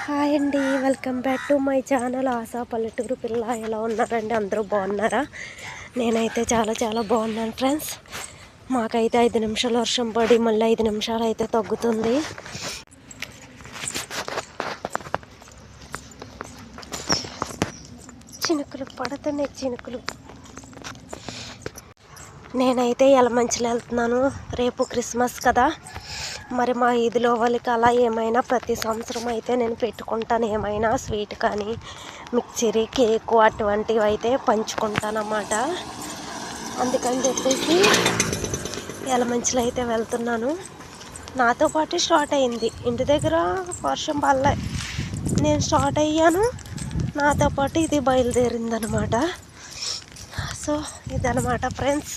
Hi అండి, welcome back to my channel ASHA పల్లెటూరు పిల్ల. ఎలా ఉన్నారండి? అందరూ బాగున్నారా? నేనైతే చాలా చాలా బాగున్నాను ఫ్రెండ్స్. మాకైతే 5 నిమిషాలు వర్షం పడి మళ్ళీ 5 నిమిషాలు అయితే తగ్గుతుంది. చినుకులు పడుతున్నాయి, చినుకులు. నేనైతే ఎలమంచిలో వెళ్తున్నాను. రేపు క్రిస్మస్ కదా, మరి మా ఈదిలో వాళ్ళకి అలా ఏమైనా ప్రతి సంవత్సరం అయితే నేను పెట్టుకుంటాను. ఏమైనా స్వీట్ కానీ మిక్చరీ కేకు అటువంటివి అయితే పంచుకుంటాను అన్నమాట. అందుకని చెప్పేసి ఎలమంచిలో అయితే వెళ్తున్నాను. నాతో పాటు స్టార్ట్ అయింది. ఇంటి దగ్గర వర్షం పడలే, నేను స్టార్ట్ అయ్యాను, నాతో పాటు ఇది బయలుదేరిందనమాట. సో ఇదనమాట ఫ్రెండ్స్.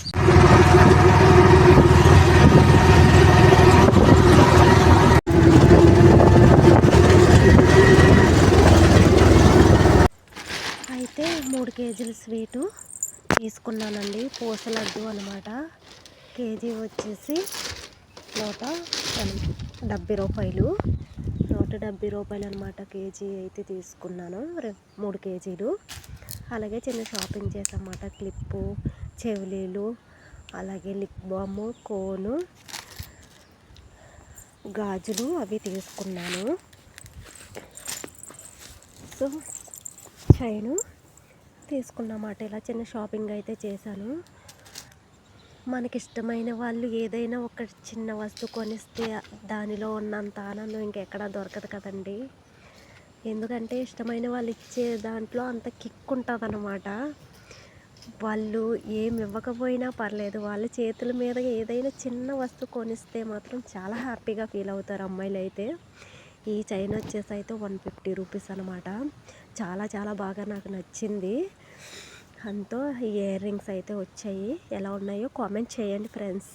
అయితే 3 కేజీల స్వీటు తీసుకున్నానండి. పూస లడ్డు అనమాట. కేజీ వచ్చేసి 170 రూపాయలు. 170 రూపాయలు అనమాట కేజీ అయితే తీసుకున్నాను. 3 కేజీలు. అలాగే చిన్న షాపింగ్ చేసామన్నమాట. క్లిప్పు, చెవిలీలు, అలాగే లిప్ బాము, కోను, గాజులు అవి తీసుకున్నాను. సో చైను తీసుకున్నమాట. ఇలా చిన్న షాపింగ్ అయితే చేశాను. మనకి ఇష్టమైన వాళ్ళు ఏదైనా ఒక చిన్న వస్తువు కొనిస్తే దానిలో ఉన్నంత ఆనందం ఇంకెక్కడా దొరకదు కదండి. ఎందుకంటే ఇష్టమైన వాళ్ళు ఇచ్చే దాంట్లో అంత కిక్ ఉంటుంది అన్నమాట. వాళ్ళు ఏమి ఇవ్వకపోయినా పర్లేదు, వాళ్ళ చేతుల మీద ఏదైనా చిన్న వస్తువు కొనిస్తే మాత్రం చాలా హ్యాపీగా ఫీల్ అవుతారు అమ్మాయిలు అయితే. ఈ చైన్ వచ్చేసి అయితే 150 రూపీస్ అనమాట. చాలా చాలా బాగా నాకు నచ్చింది. అంతో ఈ ఇయర్ రింగ్స్ అయితే వచ్చాయి. ఎలా ఉన్నాయో కామెంట్ చేయండి ఫ్రెండ్స్.